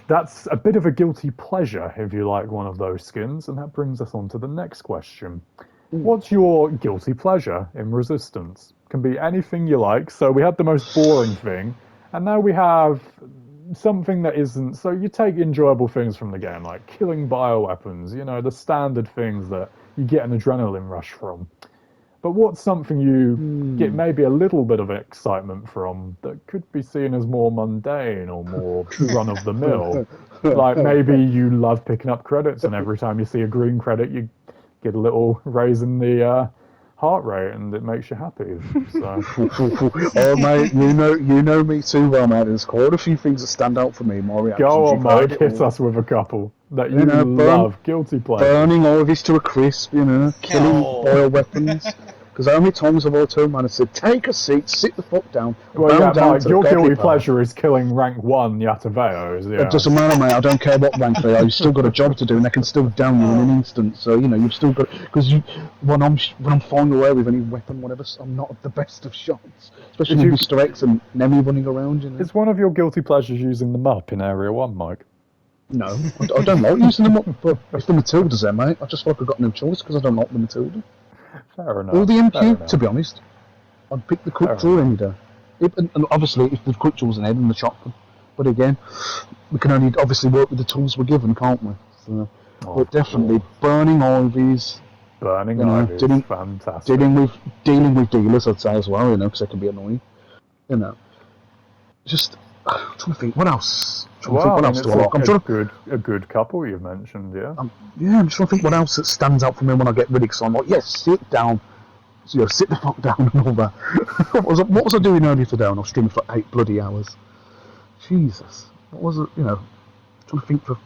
That's a bit of a guilty pleasure, if you like one of those skins, and that brings us on to the next question. What's your guilty pleasure in Resistance? Can be anything you like. So we had the most boring thing, and now we have something that isn't. So you take enjoyable things from the game, like killing bioweapons, the standard things that you get an adrenaline rush from. But what's something you get maybe a little bit of excitement from that could be seen as more mundane or more run of the mill? Like maybe you love picking up credits, and every time you see a green credit, you get a little raise in the heart rate, and it makes you happy. So, Oh mate, you know me too well, mate. There's quite a few things that stand out for me. My reactions. go on, You've heard Mike, it hit all. us with a couple that You you know, love, guilty pleasures. burning Ivies to a crisp. Killing bio weapons. Because how many times have I turned around and said, "Take a seat, sit the fuck down, Well, bow yeah, down Mike, to your the godly guilty power." pleasure is killing rank 1 Yataveos, It doesn't matter, mate. I don't care what rank they are. You've still got a job to do, and they can still down you in an instant. So you've still got because when I'm flying away with any weapon, whatever, I'm not the best of shots, especially with Mr. X and Nemi running around. Is one of your guilty pleasures using the map in Area 1, Mike? No, I don't like using them up, but if the Matilda's there, mate, I just feel like I've got no choice because I don't like the Matilda. Fair enough. Or the fair MQ, enough. to be honest. I'd pick the quick Fair draw any day. And obviously, if the quick draw's ahead, then the shotgun. But again, we can only obviously work with the tools we're given, can't we? So, but definitely burning Ivies, Burning Ivy is fantastic. dealing with dealers, I'd say as well, because they can be annoying. Just I'm trying to think what else. Well, Else it's do I like? a good couple you've mentioned, yeah. I'm just trying to think what else that stands out for me when I get really excited. I'm like, yes, sit down. So, sit the fuck down and all that. what was I doing earlier today? And I was streaming for 8 bloody hours. Jesus, what was it? Trying to think of,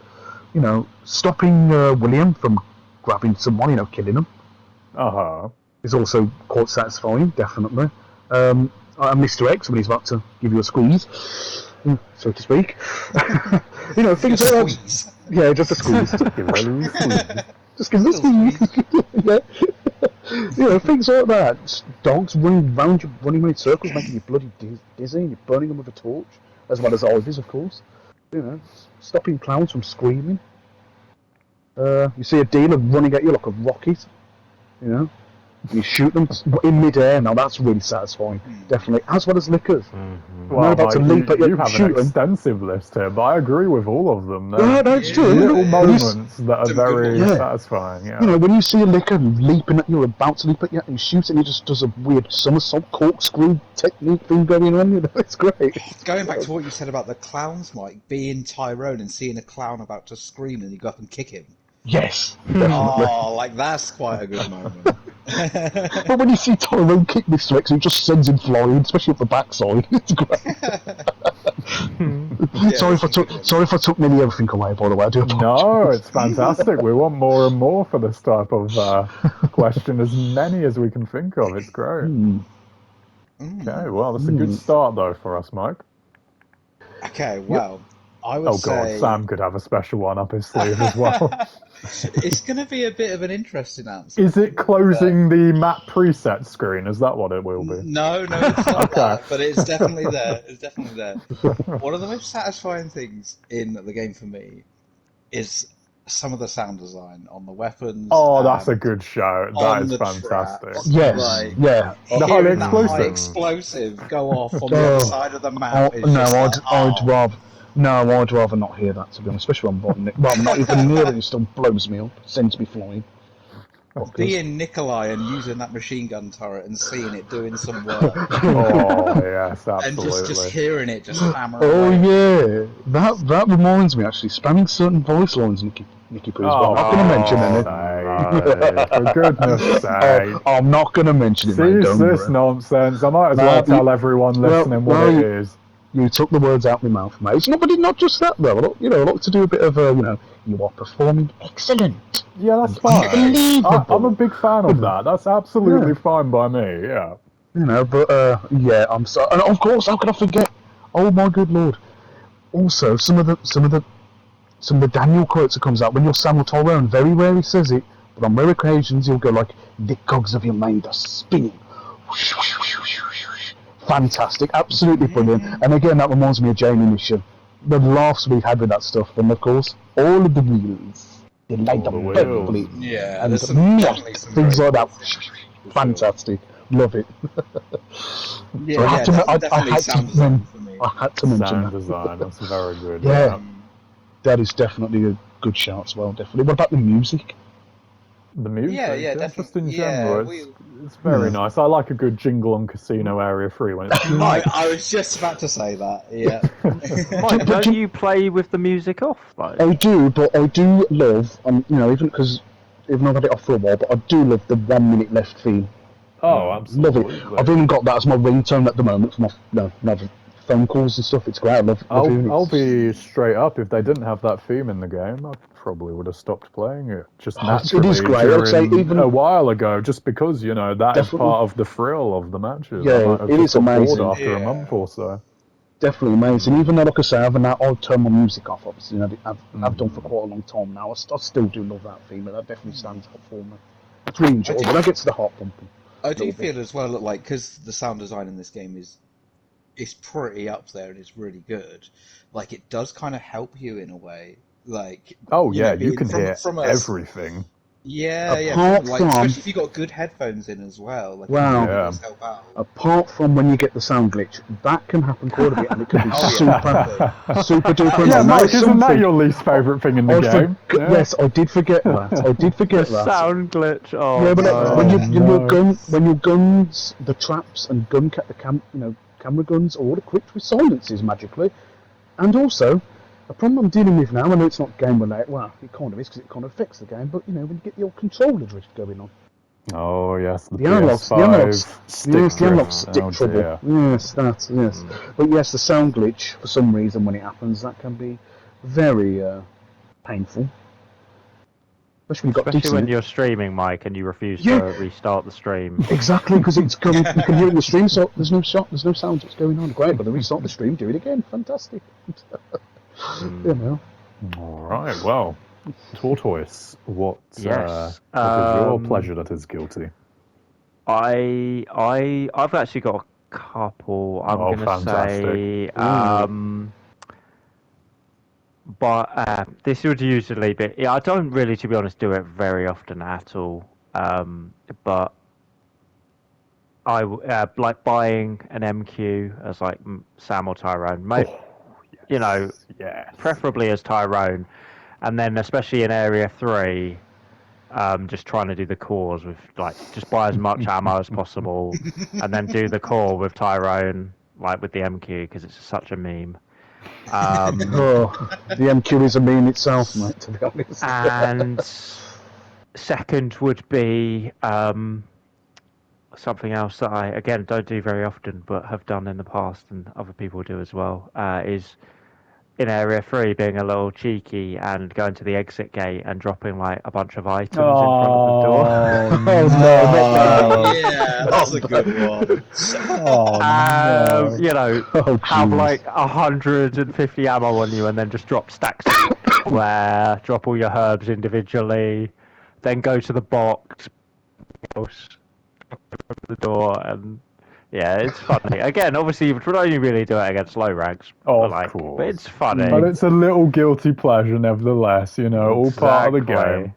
stopping William from grabbing someone, killing him. Is also quite satisfying, definitely. And Mr. X when he's about to give you a squeeze, so to speak. Things like that. Yeah, just a squeeze. Just give it a little squeeze. Just give it a squeeze. Yeah. Things like that. Dogs running in circles, making you bloody dizzy, and you're burning them with a torch, as well as Ivies, of course. Stopping clowns from screaming. You see a dealer running at you like a rocket. You shoot them in mid-air. Now that's really satisfying, definitely, as well as lickers. Well, about to leap at you have shoot an extensive list here, but I agree with all of them. Yeah, that's true. Little moments that are very satisfying. Yeah. When you see a licker leaping at you, or about to leap at you, and you shoot, and he just does a weird somersault corkscrew technique thing going on. It's great. Going back to what you said about the clowns, Mike, being Tyrone and seeing a clown about to scream, and you go up and kick him. Yes, definitely. Oh, that's quite a good moment. But when you see Tyrone kick Mr. X, he just sends him flying, especially up the backside. It's great. Sorry if I took nearly everything away. By the way, I do apologize. No, it's fantastic. We want more and more for this type of question, as many as we can think of. It's great. Okay, well, that's a good start though for us, Mike. Okay, well, I would say... God, Sam could have a special one up his sleeve as well. It's going to be a bit of an interesting answer. Is it closing the map preset screen? Is that what it will be? No, it's not that, but it's definitely there. It's definitely there. One of the most satisfying things in the game for me is some of the sound design on the weapons. Oh, that's a good show. That is fantastic. Yes, yeah. The highly explosive. explosive. Explosive go off on the other side of the map. I'd rather not hear that, to be honest, especially when I'm not even near it, it still blows me up, sends me flying. Being Nikolai and using that machine gun turret and seeing it doing some work. Oh, yes, absolutely. And just hearing it just hammer away. Yeah, that reminds me, actually, spamming certain voice lines, Nicky Poo, as well. I'm not going to mention any. For goodness sake. I'm not going to mention it, mate, don't this worry. nonsense. I might as well tell everyone listening what it is. You took the words out of my mouth, mate. It's not just that, though. I like to do a bit of, you are performing excellent. Yeah, that's fine. I'm a big fan of that. That's absolutely fine by me, yeah. I'm sorry. And of course, how could I forget? Oh my good lord. Also, some of the Daniel quotes that comes out when you're Samuel Tyrone, very rarely says it, but on rare occasions he'll go like, "The cogs of your mind are spinning." Fantastic, absolutely brilliant. And again, that reminds me of Jamie Mission the laughs we had with that stuff, and of course, all of the wheels. They laid All them the perfectly. wheels. Yeah, And there's definitely some things very like that. cool Fantastic. Love it. Yeah, So I had to, definitely sound design for me. I had to mention Sound that. design, that's very good. Yeah. That is definitely a good shout as well, definitely. What about the music? The music, Yeah, just in definitely. general, Yeah, it's very Yeah. nice. I like a good jingle on Casino Area 3 when it's I was just about to say that. Yeah. Mike, don't you play with the music off though? I do, but I do love, even I've had it off for a while, but I do love the 1 minute left theme. Oh, Love absolutely. it. I've even got that as my ringtone at the moment for my phone calls and stuff. It's great. I love hearing it. I'll be straight up. If they didn't have that theme in the game, I probably would have stopped playing it. Just It naturally is great. I'd say during even a while ago, just because that is Definitely. part of the thrill of the matches. Yeah, I might have it just is got bored amazing. after a Yeah. month or so. definitely amazing. Even though, like I say, I'll turn my music off. Obviously, I've done for quite a long time now. I still do love that theme, and that definitely stands out for me. It's really enjoyable. When I get to the heart pumping. I do feel as well that, like, because the sound design in this game is pretty up there and is really good. Like, it does kind of help you in a way. Like, Oh yeah, you being can hear from everything. Apart from- especially if you got good headphones in as well. Like, Wow. it really Yeah. does help out. Apart from when you get the sound glitch, that can happen quite a bit, and it can be Oh, super, super duper. Yeah, annoying. Mike, There's isn't that something- your least favourite thing in the I game? Yeah. Yes, I did forget that. I did forget The that. sound glitch. Oh, Yeah, but no. when your guns, the traps and camera guns are all equipped with silences magically, and also a problem I'm dealing with now. I know it's not game related. Well, it kind of is because it kind of affects the game. But when you get the old controller drift going on, Oh yes, the the PS5 stick the analog drift. stick Oh, trouble. dear. Yes, yes. But yes, the sound glitch for some reason when it happens that can be very painful. Especially when you've got Especially when decent. you're streaming, Mike, and you refuse Yeah. to restart the stream. Exactly, because it's going. You can hear it in the stream, so there's no shot, there's no sound. What's going on? Great, but then restart the stream, do it again. Fantastic. You know. All right. Well, Tortoise, what is Yes. your pleasure that is guilty? I've actually got a couple. I'm Oh, gonna say, fantastic. but this would usually be. Yeah, I don't really, to be honest, do it very often at all. But I like buying an MQ as like Sam or Tyrone. Yes. Preferably as Tyrone, and then especially in Area 3, just trying to do the cores with just buy as much ammo as possible, and then do the core with Tyrone, like with the MQ, because it's such a meme. Oh, the MQ is a meme itself, mate. To be honest. And second would be something else that I again don't do very often, but have done in the past, and other people do as well. Is in Area 3 being a little cheeky and going to the exit gate and dropping like a bunch of items in front of the door. Oh no! Yeah, that's a good one. Oh, no. Have jeez. like 150 ammo on you and then just drop stacks where drop all your herbs individually, then go to the box, the door, and yeah, it's funny. Again, obviously, you would only really do it against low ranks. Of but course. it's funny. But it's a little guilty pleasure, nevertheless. All part of the game.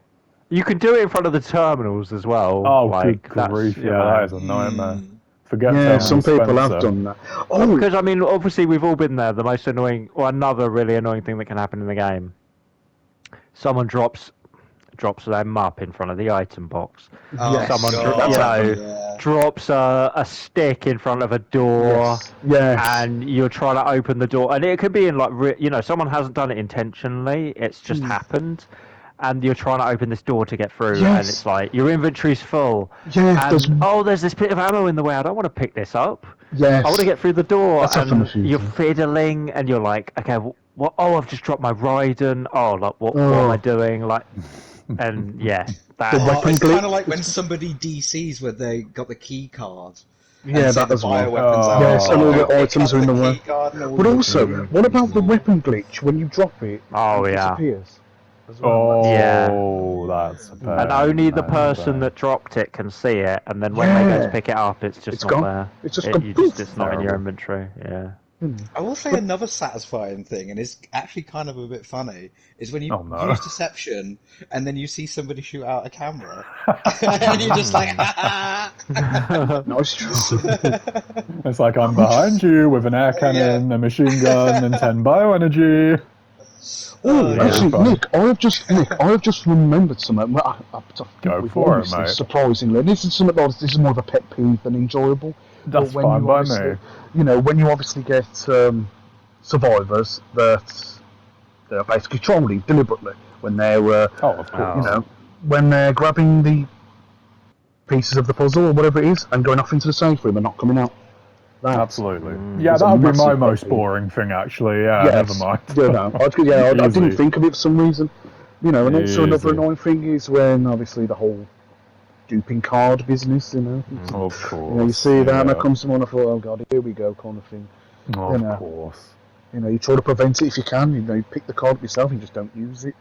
You can do it in front of the terminals as well. Oh, like, good grief! Yeah, that is a nightmare. Forget Yeah, Terminal some people have Spencer. done that. Oh, Because I mean, obviously, we've all been there. The most annoying, or another really annoying thing that can happen in the game. Someone drops them up in front of the item box. Oh, Someone God, drops a stick in front of a door. yes. And you're trying to open the door, and it could be in like someone hasn't done it intentionally, it's just happened, and you're trying to open this door to get through, and it's like your inventory's full, Yeah, and there's this bit of ammo in the way, I don't want to pick this up, Yes. I want to get through the door. That's happened a And few you're times. fiddling, and you're like, okay, what? Oh, I've just dropped my Raiden. Oh, like what am I doing? Like, and yeah, that. It's kind of like when somebody DCs where they got the key card. Yeah, that as well. Bioweapons out. Yes, and all the They items cut are in the way. key card and all But the also, key- what about the weapon glitch when you drop it? Oh, it yeah. disappears. As well. Oh, that's a pain. And only the That's a person pain. that dropped it can see it, and then when they go Yeah. to pick it up, it's just It's not gone. there. It's just gone It's poof. not in your Terrible. inventory. Yeah. I will say another satisfying thing, and it's actually kind of a bit funny, is when you use deception and then you see somebody shoot out a camera, and you're just like, No, it's true. It's like, I'm behind you with an air cannon, a machine gun, and 10 bioenergy. Oh, actually, Nick, I have just remembered something. Go for it, mate. Surprisingly, this is something this is more of a pet peeve than enjoyable. That's fine by me. You know, when you obviously get survivors that they're basically trolling deliberately when they're, of course. you know, when they're grabbing the pieces of the puzzle or whatever it is and going off into the safe room and not coming out. Absolutely. Yeah, that would be my most boring thing, actually. Yeah, never mind. I didn't think of it for some reason. You know, and also another annoying thing is when, obviously, the whole duping card business, you know. Of course. You know, you see that and there comes someone, I thought, oh God, here we go, kind of thing. Of course. You know, you try to prevent it if you can. You know, you pick the card up yourself and just don't use it.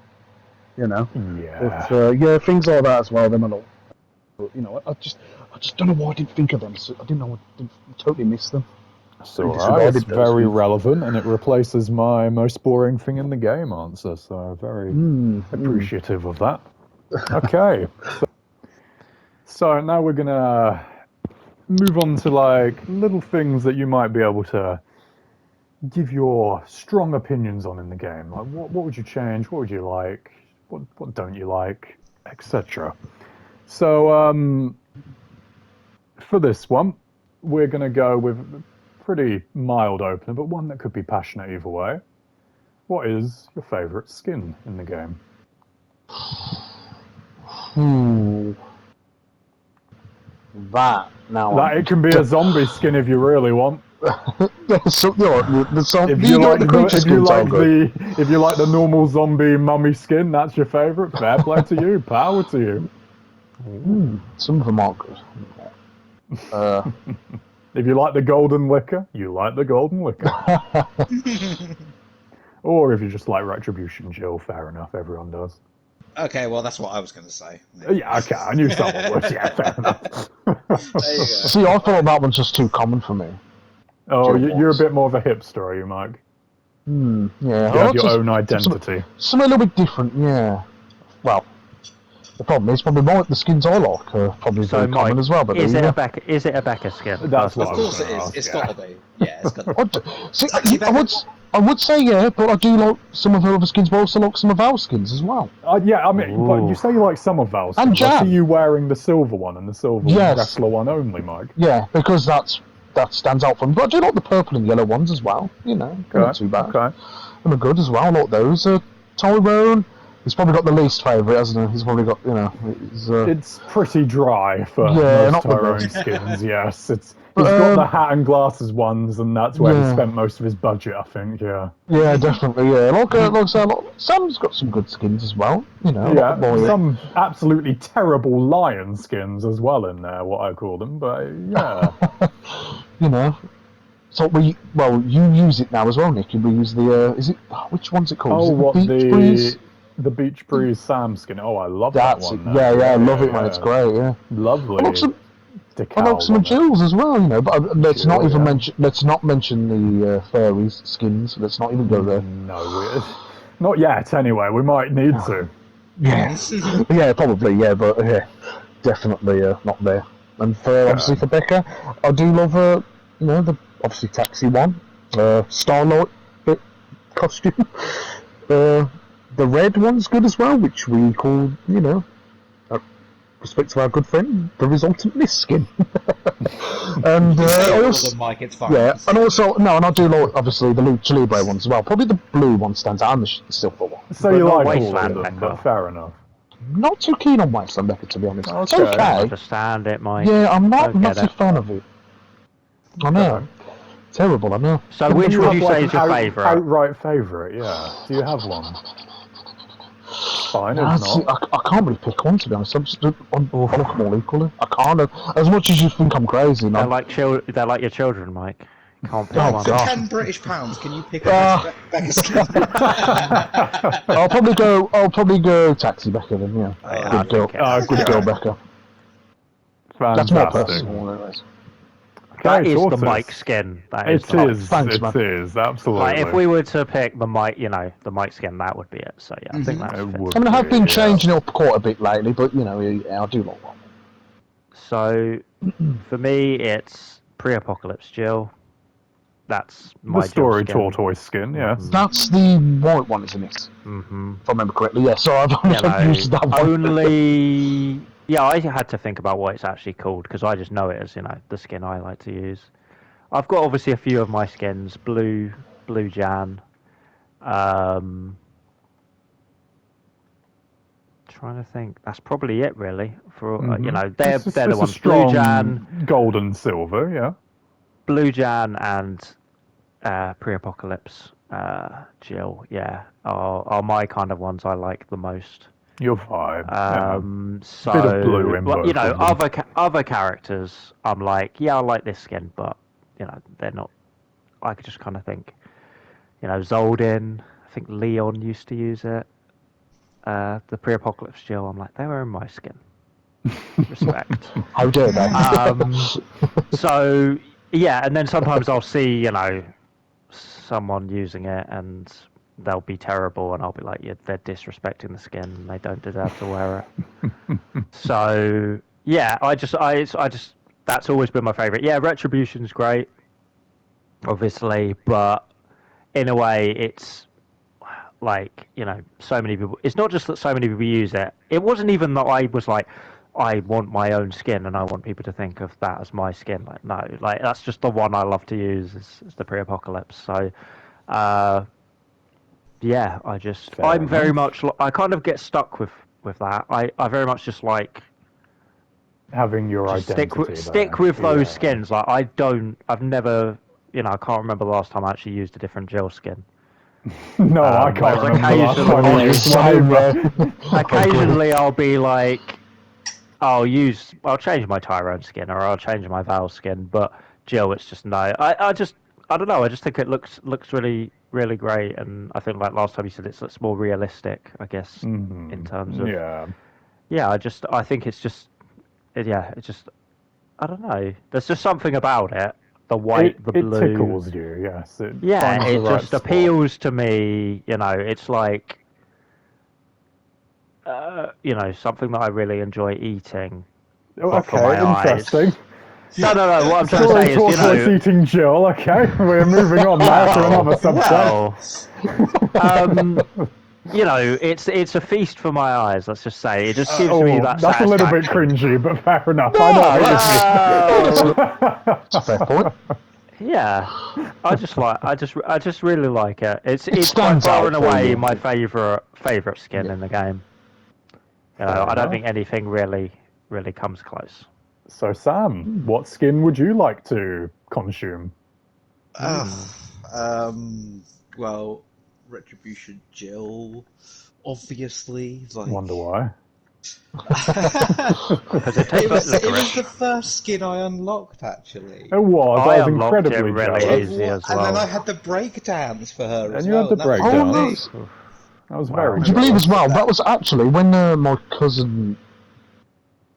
You know. Yeah. But, things like that as well. Them a lot. But, you know, I just don't know why I didn't think of them. So I didn't know. I totally missed them. So it's very relevant, and it replaces my most boring thing in the game answer. So very appreciative of that. Okay. So now we're gonna move on to like little things that you might be able to give your strong opinions on in the game. Like what would you change? What would you like? What don't you like? Etc. So for this one, we're gonna go with a pretty mild opener, but one that could be passionate either way. What is your favourite skin in the game? It can be a zombie skin if you really want. If you like the normal zombie mummy skin, that's your favourite. Fair play to you. Power to you. Some of them are good. If you like the golden liquor, you like the golden liquor. Or if you just like Retribution Jill, fair enough. Everyone does. Okay, well, that's what I was going to say. Yeah, okay, I knew someone would. Yeah, fair enough. There you go. See, I thought that one's just too common for me. Oh, you're a bit more of a hipster, are you, Mike? Yeah. You have your own identity. Something a little bit different, yeah. Well, the problem is probably more the skins I like are probably very common as well. But is it a Becca skin? That's what of course it is. It's got to be. Yeah, it's got to be. See, I would say yeah, but I do like some of her other skins, but also like some of our skins as well. Yeah, I mean, but you say you like some of Val's skins. And I see you wearing the silver one and the silver wrestler one only, Mike. Yeah, because that stands out from. But I do like the purple and yellow ones as well. You know, not too bad. Okay. And they're good as well. I like those. Tyrone. He's probably got the least favourite, hasn't he? He's probably got, you know... It's pretty dry for most Tyrone skins, yes. He's got the hat and glasses ones, and that's where he spent most of his budget, I think, yeah. Yeah, definitely, yeah. Like Sam's got some good skins as well, you know. Yeah, some absolutely terrible lion skins as well in there, what I call them, but yeah. You know... So you use it now as well, Nick. We use the, which one's it called? The Beach Breeze Sam skin. Oh, I love that one. Yeah, I love it, man. It's great, yeah. Lovely. I like some of Jill's as well, you know. But let's not mention the fairies skins. Let's not even go there. No, not yet. Anyway, we might need to. Yeah, yeah, probably. Yeah, but definitely not there. And obviously for Becca, I do love the obviously Taxi one, Starlight costume. The red one's good as well, which we call, respect to our good friend, the Resultant Mist skin. And Mike, it's fine. Yeah, and also, and I do like, obviously, the Lucha Libre ones as well. Probably the blue one stands out, and the silver one. So you like all of them, but fair enough. Not too keen on Wasteland Becca, to be honest. Okay. It's okay. I understand it, Mike. Yeah, I'm not a massive fan of it. I know. Okay. Terrible, I know. So which would you say is your favourite? Outright favourite, yeah. Do you have one? Fine, I can't really pick one, to be honest. I look them all equally. I can't. As much as you think I'm crazy. They're like your children, Mike. Can't pick one. For £10 can you pick up Becca skin? I'll probably go Taxi Becca then, yeah. Good girl Becca. Fantastic. That's more personal, anyways. Okay, That is the Tortoise. Mike skin. That It is the Mike. is. Thanks, It man. is absolutely. Like, if we were to pick the Mike, the Mike skin, that would be it. So yeah, I think that's It fit. would I mean, I have be, been yeah. changing it up quite a bit lately, but yeah, I do like that. So for me, it's pre-apocalypse Jill. That's my The story Jill skin. tortoise skin, yes. That's the white one, isn't it? Mm-hmm. If I remember correctly. Yeah, so I've used that one. Only. Yeah, I had to think about what it's actually called because I just know it as the skin I like to use. I've got obviously a few of my skins: blue Jan. Trying to think. That's probably it, really. For they're It's the a ones. strong Blue Jan, gold and silver, yeah. Blue Jan, and pre-apocalypse Jill. Yeah, are my kind of ones I like the most. Your vibe. So Bit of blue in both of them. other characters, I'm like, yeah, I like this skin, but they're not. I could just kind of think, Zoldin. I think Leon used to use it. The pre-apocalypse Jill, I'm like, they were in my skin. Respect. How dare they? So yeah, and then sometimes I'll see, someone using it and they'll be terrible, and I'll be like, yeah, they're disrespecting the skin, and they don't deserve to wear it. So yeah, I just that's always been my favorite. Yeah, Retribution's great, obviously, but in a way, it's like so many people. It's not just that so many people use it. It wasn't even that I was like, I want my own skin and I want people to think of that as my skin. Like, no, like that's just the one I love to use is the pre-apocalypse. So yeah, I'm very much, I kind of get stuck with that. I very much just like having your identity stick with those skins. Like I've never, I can't remember the last time I actually used a different Jill skin. No, I can't remember the last time I used one either. Occasionally I'll be like, I'll change my Tyrone skin or I'll change my Val skin, but Jill, it's just no. I don't know. I just think it looks really, really great, and I think like last time you said it's more realistic, I guess, in terms of I think it's just I don't know. There's just something about it. The white, the blue. It tickles you, yes. It just appeals to me. It's like something that I really enjoy eating. Okay, interesting. No. What I'm trying to say is, tortoise eating Jill. Okay, we're moving on now to another subject. It's a feast for my eyes. Let's just say it just gives me that. That's a little bit cringy, but fair enough. No, I know what That's a fair point. Yeah, I just really like it. It's by stands far out and for away you. my favorite skin in the game. I don't think anything really comes close. So Sam, what skin would you like to consume? Well, Retribution Jill, obviously. Wonder why. It was the first skin I unlocked, actually. It was. I was unlocked it incredibly really jealous. easy as well. And then I had the breakdowns for her as And you well. had the and that was breakdowns. really- That was very Would you believe jealous. as well, that was actually when my cousin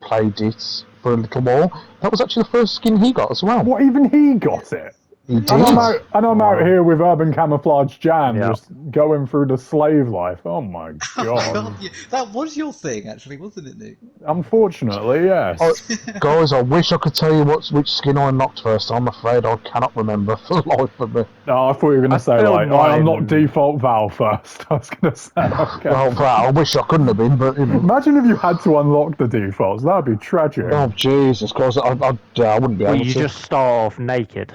played it for a little while, that was actually the first skin he got as well. What, even he got it? He did. And I'm out here with Urban Camouflage Jan, Yeah. just going through the slave life. Oh my god. God, yeah, that was your thing, actually, wasn't it, Nick? Unfortunately, yes. Oh, guys, I wish I could tell you which skin I unlocked first. I'm afraid I cannot remember for the life of me. No, I thought you were going to say, feel like, I mine- unlocked default Val first. I was going to say, okay. Well, I wish I couldn't have been, but you know. Imagine if you had to unlock the defaults. That would be tragic. Oh Jesus Christ! I wouldn't be Well, able you to. just start off naked.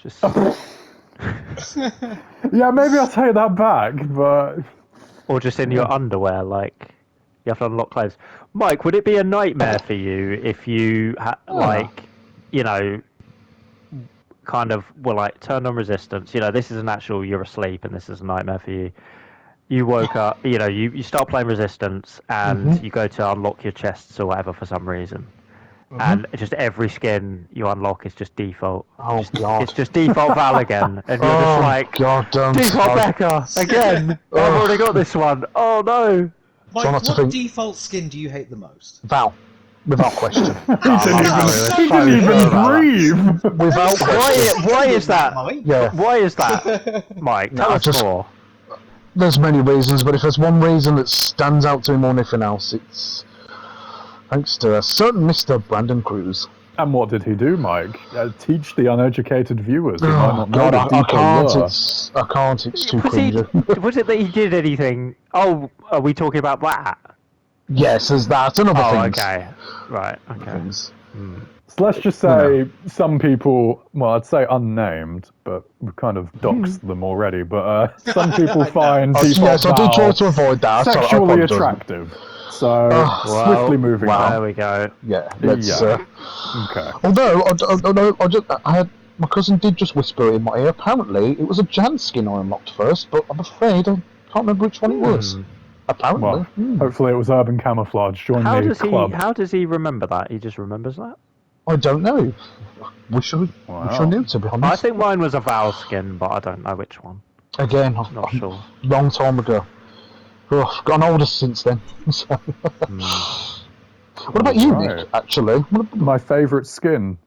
Just Yeah, maybe I'll take that back, but... or just in your underwear, like you have to unlock clothes. Mike, would it be a nightmare for you if you kind of were like turned on resistance? This is an actual, you're asleep, and this is a nightmare for you. You woke up, you start playing resistance, and you go to unlock your chests or whatever for some reason. And just every skin you unlock is just default. Oh God! It's just default Val again, and you're just like, God, don't. default Becca again. I've already got this one. Oh no! Mike, Try not to what think. default skin do you hate the most? Val. Without question. He didn't even breathe. Without question. Why is that? Yeah. Why is that, Mike? Tell us more. There's many reasons, but if there's one reason that stands out to me more than anything else, it's thanks to a certain Mr. Brandon Cruz. And what did he do, Mike? Teach the uneducated viewers who might not know God, the I deeper can't. lore. I can't. It's too cringy. Was it that he did anything? Oh, are we talking about that? Yes, there's that and other things. Okay. Right. Okay. Things. So let's just say some people, well, I'd say unnamed, but we've kind of doxed them already, but some people find default Yes, I do try Valve to avoid that. sexually attractive. So, swiftly moving on. There we go. Yeah, let's... Okay. Although, I had... My cousin did just whisper it in my ear. Apparently, it was a Jan skin I unlocked first, but I'm afraid I can't remember which one it was. Apparently. Well, hopefully it was Urban Camouflage. Join the club. How does he remember that? He just remembers that? I don't know. Wish I knew, to be honest. I think mine was a Val skin, but I don't know which one. Again, Not sure. Long time ago. Oh, I've gotten older since then. So. What about you, Nick, actually? My favourite skin?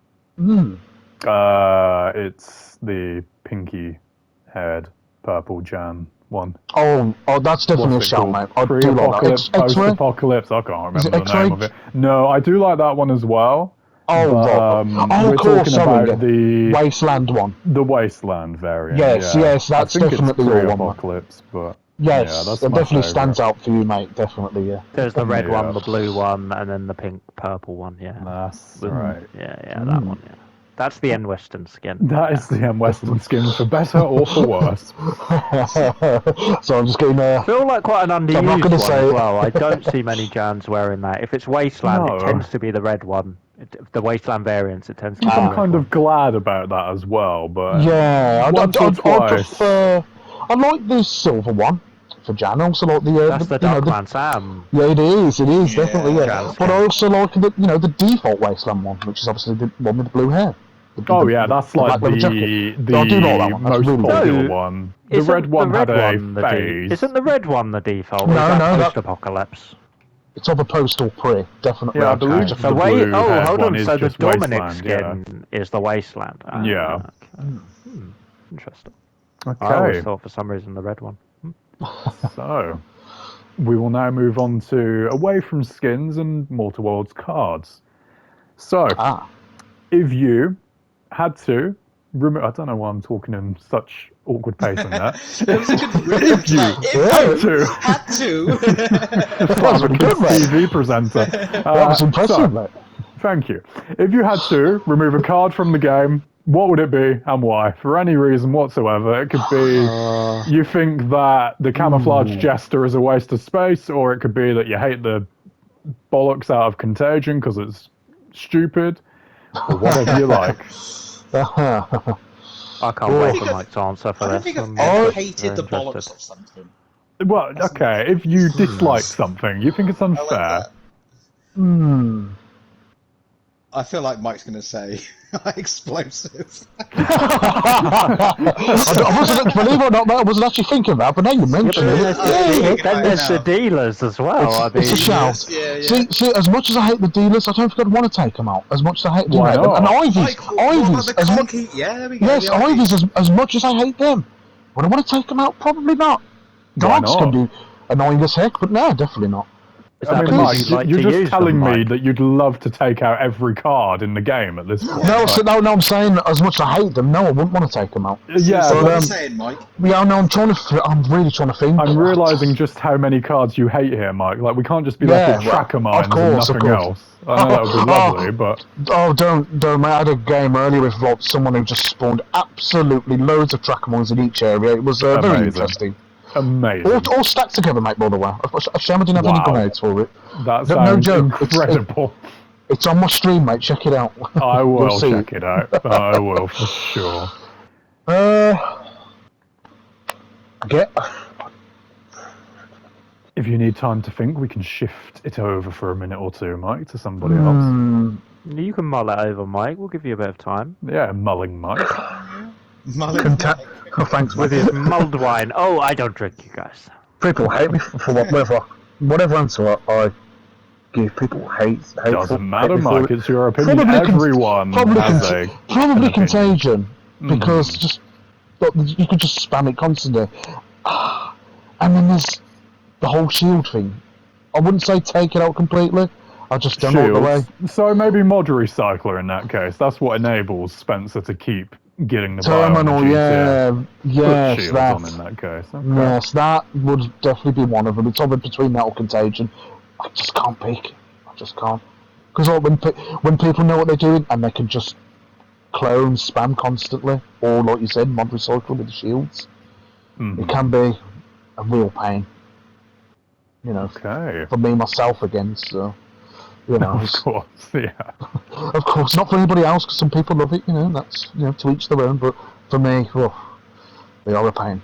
It's the pinky-haired purple Jan one. Oh, that's definitely a shout, mate. I do like Pre-apocalypse, that. X-ray? post-apocalypse, I can't remember the X-ray? name of it. No, I do like that one as well. Oh, but, of we're course, talking sorry. about the Wasteland one. The Wasteland variant. Yes, yeah. yes, that's I think definitely it's your one. Pre-apocalypse, but Yes, yeah, that's it my definitely favourite. stands out for you, mate. Definitely, yeah. There's the red Yeah. one, the blue one, and then the purple one, yeah. That's right. Yeah, that one, yeah. That's the N Western skin. That is the Western skin, for better or for worse. So I'm just getting I feel like quite an underused not gonna one say as it. well. I don't see many Jans wearing that. If it's Wasteland, No. it tends to be the red one. The Wasteland variants, it tends to be the I'm red kind one. of glad about that as well, but Yeah, I once or twice. prefer. I like the silver one for Jan. I also like the. That's the Darkman Sam. Yeah, it is. It is definitely. Yeah. Jan's But I also like the the default Wasteland one, which is obviously the one with the blue hair. Oh yeah, that's like black leather jacket. I do like that one. That's most really popular good. one. The Isn't red one had a the phase. Isn't the red one the default? No, Or is that no, that- post-apocalypse? It's either post or pre, definitely. Yeah, I Okay. believe The the way, blue oh, haired hold one on. is So the just Dominic Wasteland, skin is the Wasteland. Ah, Yeah. Okay. Interesting. Okay. I always thought for some reason the red one. So, we will now move on to away from skins and more towards cards. So, if you had to remove, I don't know why I'm talking in such awkward pacing there. If you Had to. I'm a good TV presenter. That was impressive, mate. Thank you. If you had to remove a card from the game, what would it be and why? For any reason whatsoever. It could be you think that the camouflage jester is a waste of space, or it could be that you hate the bollocks out of Contagion because it's stupid, or whatever you like. I can't wait for Mike's answer for I don't this. think I've I'm ever very hated the bollocks interested. of something. Well, okay, if you dislike something, you think it's I like unfair. that. I feel like Mike's going to say explosives. I wasn't, believe it or not, mate, I wasn't actually thinking about it, but now you mentioned it. Then there's the dealers as well. I mean, It's a shout. Yeah. See, as much as I hate the dealers, I don't think I'd want to take them out. As much as I hate them. Why not? And Ivy's, Mike, what about Ivy's, the as much, clunky? Yeah, there we go. yes, the Ivy. Ivy's, as much as I hate them. Would I want to take them out? Probably not. Why Dogs not? can be annoying as heck, but no, definitely not. is I that mean, because Mike, you'd like you're to just use telling them, me Mike? that you'd love to take out every card in the game at this point. No, Like, so, no, I'm saying as much as I hate them, no, I wouldn't want to take them out. yeah, So what but are you saying, Mike? Yeah, no, I'm really trying to think. I'm realising just how many cards you hate here, Mike. Like, we can't just be Yeah, left with well, tracker mines of course, and of nothing course. else. I know that would be lovely, but Oh, don't, mate. I had a game earlier with like, someone who just spawned absolutely loads of tracker mines in each area. It was very Amazing. interesting. amazing. All stacked together, mate, by the way. A shame I didn't have any Wow. grenades for it. That No sounds joke. incredible. It's on my stream, mate. Check it out. I You'll will see check it out. I will, for sure. Get. If you need time to think, we can shift it over for a minute or two, Mike, to somebody else. You can mull it over, Mike. We'll give you a bit of time. Yeah, mulling Mike. Oh, thanks, With mate. his mulled wine. Oh, I don't drink, you guys. People hate me for whatever answer I give people hate. Doesn't matter, Mike. It's your opinion. Probably Everyone has an probably opinion. Contagion, because just you could just spam it constantly. And then there's the whole shield thing. I wouldn't say take it out completely. I just don't know the way. So maybe mod recycler in that case. That's what enables Spencer to keep getting the Terminal, bioenergy. yes, shields that. on in that case. Okay. Yes, that would definitely be one of them. It's either between that or Contagion. I just can't pick. I just can't. Because when people know what they're doing and they can just clone, spam constantly, or like you said, mod recycle with the shields, it can be a real pain. You know, for me myself again. So, you know, of course, yeah. Of course, not for anybody else, because some people love it. You know, that's to each their own. But for me, they are a pain.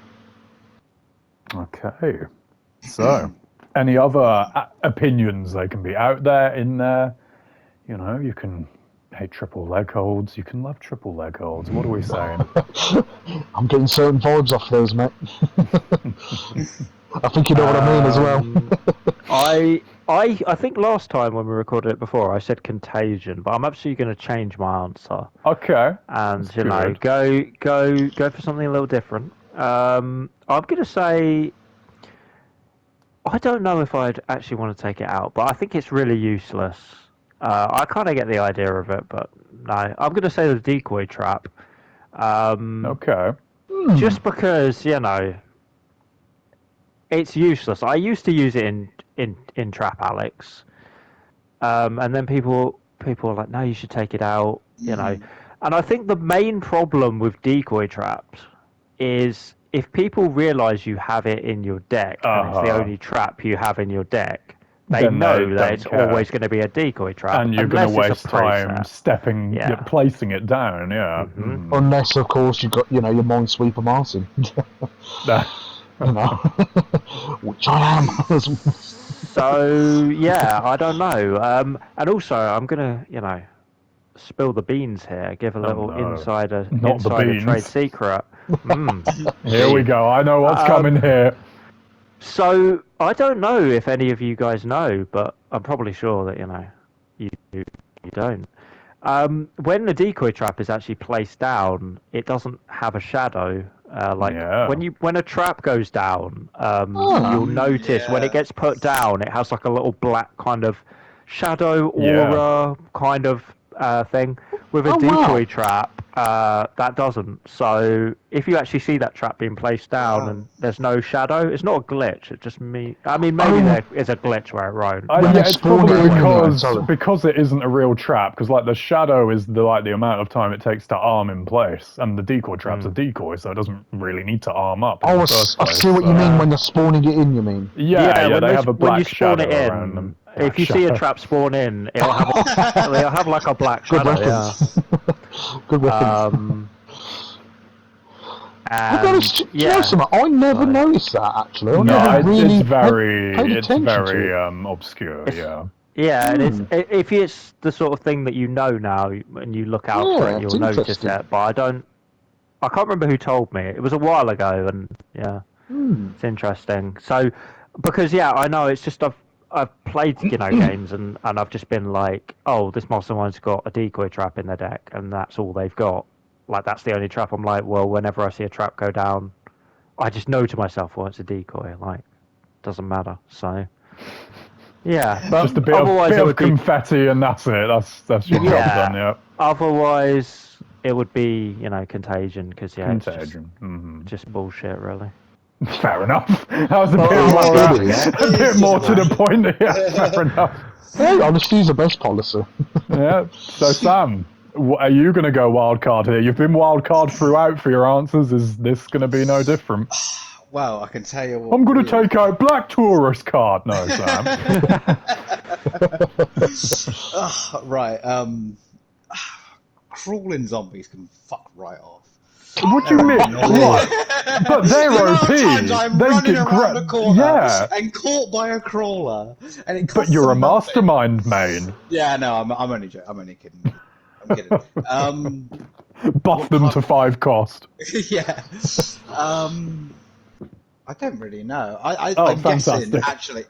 Okay. So, any other opinions? They can be out there in there. You know, you can hate triple leg holds. You can love triple leg holds. What are we saying? I'm getting certain vibes off those, mate. I think you know what I mean as well. I think last time when we recorded it before, I said Contagion, but I'm actually going to change my answer. Okay. And That's go for something a little different. I'm going to say, I don't know if I'd actually want to take it out, but I think it's really useless. I kind of get the idea of it, but no. I'm going to say the decoy trap. Okay. Just because, it's useless. I used to use it in Trap Alex, and then people are like, no, you should take it out, And I think the main problem with decoy traps is if people realise you have it in your deck and it's the only trap you have in your deck, they know that it's always going to be a decoy trap, and you're going to waste time placing it down. Yeah. Unless, of course, you got your Minesweeper Martin. Which I am. So yeah, I don't know. And also, I'm gonna spill the beans here. Give a little insider trade secret. Here we go. I know what's coming here. So I don't know if any of you guys know, but I'm probably sure that you don't. When the decoy trap is actually placed down, it doesn't have a shadow. When a trap goes down, you'll notice when it gets put down, it has like a little black kind of shadow aura kind of thing. With a decoy trap, that doesn't. So if you actually see that trap being placed down and there's no shadow, it's not a glitch. It just maybe there is a glitch where it won't. It's probably because it isn't a real trap. Because like the shadow is the amount of time it takes to arm in place, and the decoy trap's a decoy, so it doesn't really need to arm up. I see what you mean when they're spawning it in. You mean? Yeah. They have a black shadow around them. If you see a trap spawn in, it'll have like a black shadow. Good weapons. I never noticed that actually. It's very obscure. Yeah, and if it's the sort of thing that you know now, and you look out for it, you'll notice it. But I can't remember who told me. It was a while ago, and it's interesting. So, because I know it's just I've played games and I've just been like, oh, this mastermind's got a decoy trap in their deck, and that's all they've got. Like that's the only trap. I'm like, well, whenever I see a trap go down, I just know to myself, well, it's a decoy. Like, doesn't matter. So. Yeah, but just a bit of confetti and that's it. That's your job done. Yeah. Otherwise, it would be Contagion because Contagion. Just bullshit, really. Fair enough. That was a bit more to the point. Yeah, fair enough. Hey, honesty is the best policy. Yeah. So Sam, are you going to go wild card here? You've been wild card throughout for your answers. Is this going to be no different? Well, I can tell you what. I'm going to take out Black Tourist card. No, Sam. Right. Crawling zombies can fuck right off. What do you mean? What? But they're OP. I'm running around the corner and caught by a crawler, and it. But you're a mastermind, main. Yeah, no, I'm only kidding. I'm kidding. Buff them to 5 cost. Yeah. I don't really know. I'm guessing actually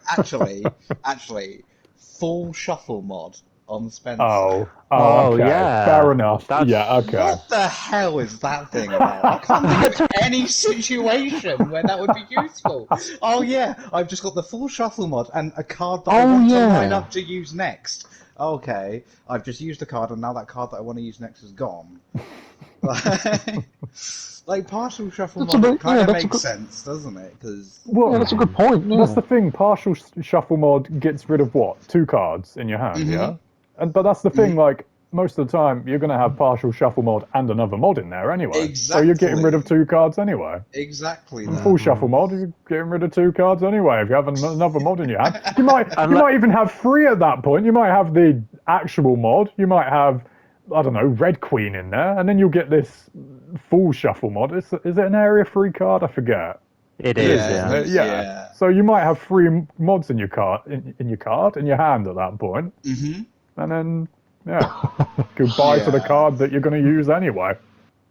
full shuffle mod on Spencer. Oh, Oh, okay. yeah. Fair enough. That's- Yeah, okay. What the hell is that thing about? I can't think of any situation where that would be useful. Oh yeah, I've just got the full shuffle mod and a card that I want to line up to use next. Okay, I've just used a card and now that card that I want to use next is gone. Like partial shuffle mod kind of makes sense, doesn't it? Because Well, that's a good point. Yeah. that's the thing. Partial shuffle mod gets rid of what? 2 cards in your hand, yeah? But that's the thing, like, most of the time, you're going to have partial shuffle mod and another mod in there anyway. So you're getting rid of 2 cards anyway. Exactly. And full shuffle mod, you're getting rid of 2 cards anyway. If you have another mod in your hand, you might even have 3 at that point. You might have the actual mod. You might have, I don't know, Red Queen in there, and then you'll get this full shuffle mod. Is it an Area 3 card? I forget. It is, Yeah. Yeah. So you might have 3 mods in your card in your hand at that point. And then, goodbye to the card that you're going to use anyway.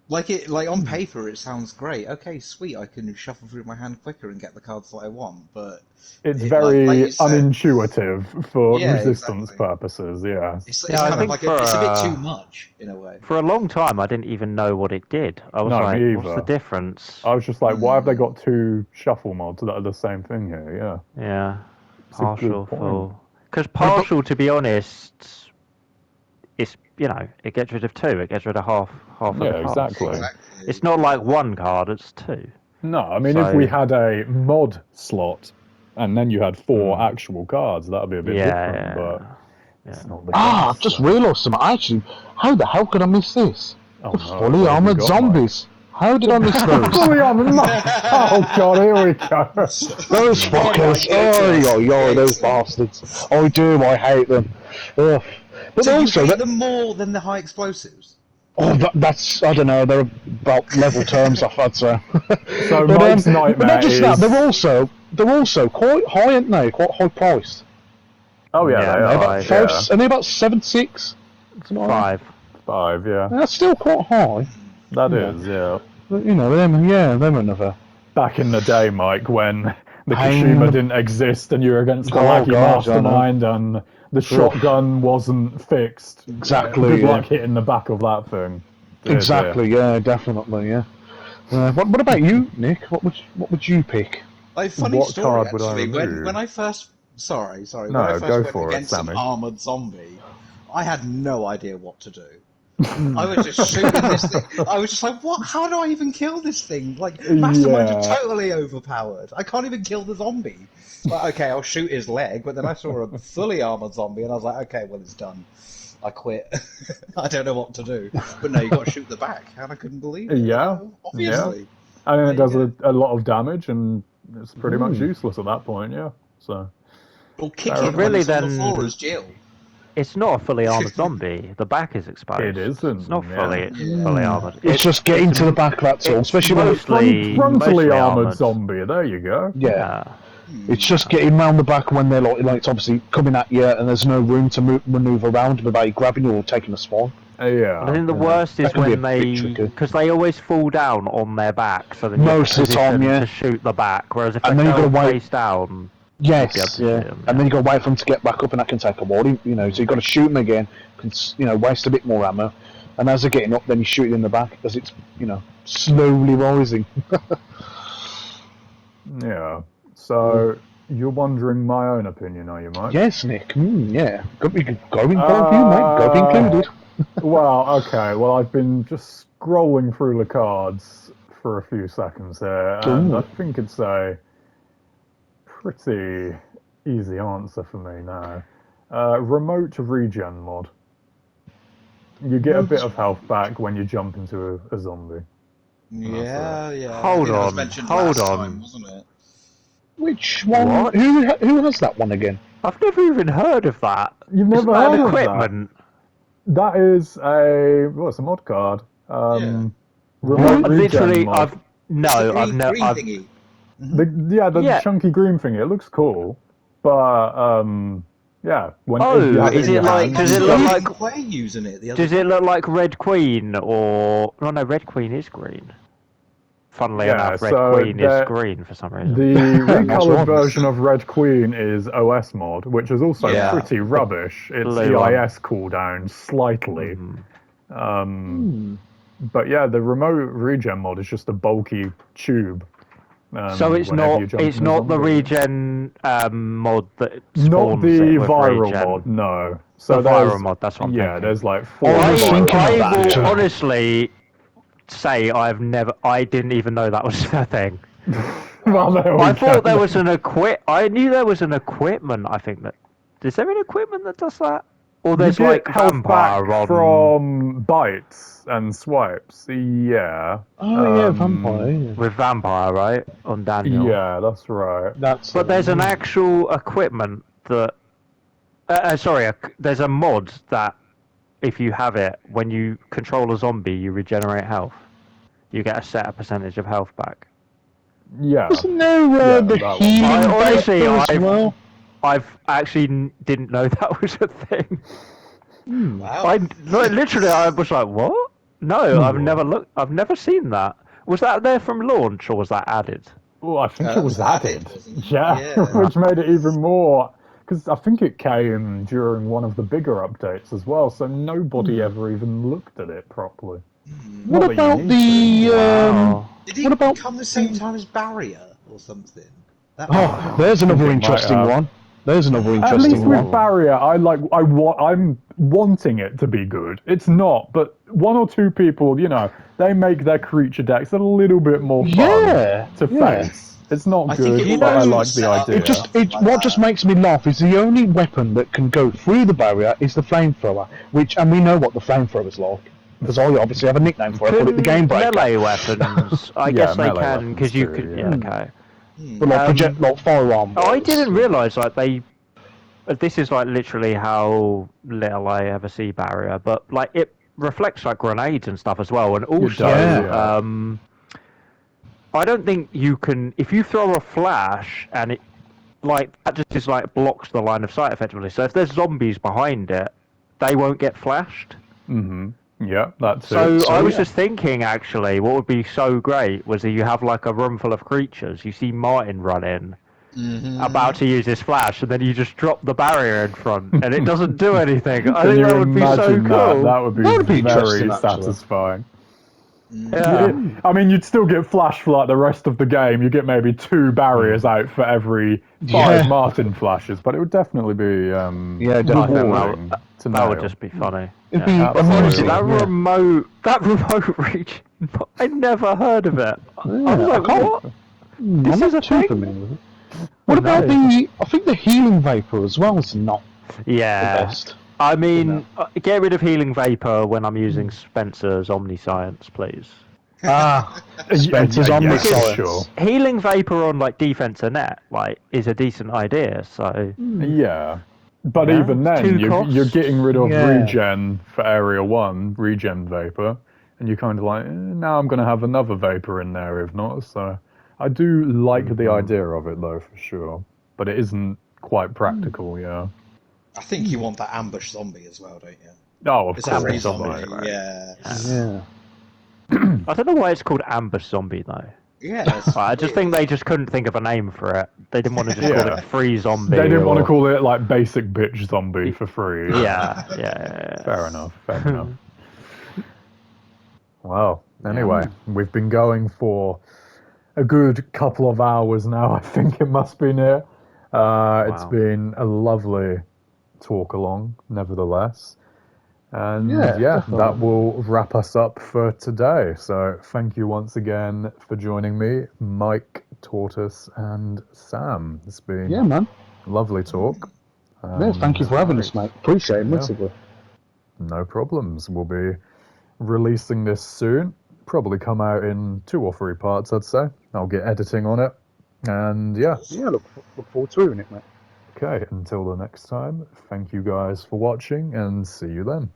Like on paper, it sounds great. Okay, sweet. I can shuffle through my hand quicker and get the cards that I want. But It's very like you said, unintuitive for resistance exactly. purposes. Yeah. It's Yeah, I kind of think like for, it's a bit too much in a way. For a long time, I didn't even know what it did. I was No, like, me what's the either. difference? I was just like, why have they got 2 shuffle mods that are the same thing here? Yeah. Yeah, It's a good partial, point. full. Because partial, to be honest, it's, it gets rid of 2. It gets rid of half of the cards. exactly. So it's not like 1 card, it's 2. No, I mean, if we had a mod slot and then you had 4 actual cards, that would be a bit different. But it's not the case. I've just realised something. How the hell could I miss this? Oh, The no, fully what have you armoured got, zombies. How did I miss those? Fully armoured. Oh god, here we go. Those fuckers! Oh, those bastards! I do, I hate them. Ugh. But So also, you hate them more than the high explosives? that's, I don't know, they're about level terms, I'd say. So But, Mike's but nightmare not just is... that, they're also quite high, aren't they? Quite high priced. Oh yeah, Yeah, they they're are. About and they're about 7.6. 5. 5, yeah. That's still quite high. That is, yeah. But, them another. Back in the day, Mike, when the Hang Kashima the- didn't exist and you were against the Oh, Lucky God, I know. Mastermind and the shotgun wasn't fixed. Exactly, Good yeah. luck hitting the back of that thing. Dear, Exactly, yeah, definitely, yeah. What about you, Nick? What would you pick? Like, funny What story, card would I actually. remove? When I first... Sorry. No, when I first go went for it, against an Sammy. armoured zombie, I had no idea what to do. I was just shooting this thing. I was just like, what? How do I even kill this thing? Like, Masterminds are totally overpowered. I can't even kill the zombie. Like, okay, I'll shoot his leg, but then I saw a fully armoured zombie and I was like, okay, well, it's done. I quit. I don't know what to do. But no, you got to shoot the back. And I couldn't believe it. Yeah. Obviously. I mean, it There does you a lot of damage and it's pretty much useless at that point, yeah. So... Or kick Fair him when Really, he's on the then- floor as Jill. It's not a fully armoured zombie. The back is exposed. It isn't, It's not yeah. fully armoured. It's just getting to the back, that's all. Especially when mostly Frontally mostly armoured zombie, there you go. yeah. It's just getting round the back when they're like it's obviously coming at you and there's no room to manoeuvre around without you grabbing you or taking a spawn. Yeah. I think the worst is That can be when a bit they, tricky. because they always fall down on their back, so then you Most have of the time, position yeah. to shoot the back. Whereas if And they then you fell gotta wait. face down, Yes, able to yeah. shoot 'em, And then you got to wait for them to get back up, and that can take a while. So you've got to shoot them again. Waste a bit more ammo. And as they're getting up, then you shoot it in the back as it's slowly rising. Yeah. So you're wondering my own opinion, are you, Mike? Yes, Nick. Yeah. Go include you, mate. Go be included. Well, okay. Well, I've been just scrolling through the cards for a few seconds here, and Ooh. I think it's a pretty easy answer for me now. Remote Regen Mod. You get a bit of health back when you jump into a zombie. Yeah. Hold I think it was on, mentioned hold last on. time, wasn't it? Which one? What? Who has that one again? I've never even heard of that. You've never Isn't that heard of equipment? that? That is it's a mod card. Yeah. Remote Regen Literally, Mod. Green thingy. The chunky green thing. It looks cool, but yeah. When if you have is in it your like? hand, Does it you look don't- like? We're using it the other Does it look like Red Queen or? No, Red Queen is green. funnily Yeah, enough, Red so Queen is there- green for some reason. The recolored one. version of Red Queen is OS mod, which is also Yeah. pretty rubbish. It's blue one. EIS cooldown slightly. Mhm. But yeah, the remote regen mod is just a bulky tube. So it's whenever not you jump it's in a not the zombie. regen mod that spawns Not the it with viral regen. mod, no. The So viral there's mod, that's what I'm yeah, thinking. there's like 4 I was viral thinking of I that, mods. will actually. honestly say I didn't even know that was a thing. Well, there we I thought go. there was I knew there was an equipment. I think that is there an equipment that does that, or You there's get like health vampire back on. from bites and swipes. Yeah. Oh yeah, vampire. Yeah. With vampire, right, on Daniel. Yeah, that's right. That's. But there's an actual equipment that. There's a mod that, if you have it, when you control a zombie, you regenerate health. You get a set percentage of health back. Yeah. Wasn't there Yeah, the that one. healing Honestly, vapor as well? I've actually didn't know that was a thing. Wow. Literally, I was like, what? No, I've never seen that. Was that there from launch, or was that added? Well, I think No, it that was was added. added, wasn't it? Yeah, Yeah. which made it even more. Because I think it came during one of the bigger updates as well, so nobody ever even looked at it properly. What Not that you about need to. the? Wow. Did he What about come the same time as Barrier or something? That Oh, there's another it might interesting have. one. There's another At least interesting with one. Barrier, I'm wanting it to be good. It's not, but one or two people, they make their creature decks a little bit more fun Yeah, to yeah. face. It's not I think good, it but I was like the set up- idea. What just makes me laugh is the only weapon that can go through the barrier is the flamethrower, and we know what the flamethrower's like. Because I obviously have a nickname for it. I call it the game breaker. Melee weapons. I Yeah, guess they melee can, because weapons you too, could. yeah. Okay. But like firearm. I wise. didn't realise they. This is like literally how little I ever see barrier, but like it reflects like grenades and stuff as well, and also yeah. I don't think you can if you throw a flash and it that just like blocks the line of sight effectively. So if there's zombies behind it, they won't get flashed. Yeah, that's So it. I was just thinking, actually, what would be so great was that you have like a room full of creatures. You see Martin run in, about to use his flash, and then you just drop the barrier in front, and it doesn't do anything. I Can think you that would be so imagine cool. that? That would be That'd be very interesting, actually. satisfying. Yeah. I mean, you'd still get flash for like the rest of the game. You get maybe 2 barriers out for every 5 Yeah. Martin flashes, but it would definitely be Yeah, definitely. rewarding to That would nail. just be funny. It'd be Yeah. amusing. That yeah. remote region, I never heard of it. I was like, can't- what? I'm This is not a too thing? familiar with it. What about I think the healing vapor as well is not the Yeah. best. I mean, get rid of healing vapor when I'm using Spencer's Omniscience, please. Spencer's yeah, Omniscience. sure. Healing vapor on like defense and net is a decent idea. So Yeah. But Yeah, even it's then, 2 costs. you're getting rid of Yeah. regen for Area 1, regen vapor, and you're kind of like, now I'm going to have another vapor in there if not. So I do like the idea of it, though, for sure. But it isn't quite practical, yeah. I think you want that ambush zombie as well, don't you? Oh, of It's a course. free zombie, zombie. right. Yeah. Yeah. I don't know why it's called ambush zombie though. Yeah. it's I just think they just couldn't think of a name for it. They didn't want to just call Yeah. it free zombie. They didn't want to or- call it like basic bitch zombie for free. Yeah. Fair enough. Fair enough. Well, anyway, we've been going for a good couple of hours now. I think it must be near. It's been a lovely talk along, nevertheless. And Yeah, yeah, definitely. that will wrap us up for today. So thank you once again for joining me, Mike, Tortoise, and Sam. It's been Yeah, man. lovely talk. Yeah, thank you for having us, mate. Appreciate it massively. No problems. We'll be releasing this soon. Probably come out in 2 or 3 parts, I'd say. I'll get editing on it. And yeah. Yeah, look forward to hearing it, mate. Okay, until the next time, thank you guys for watching and see you then.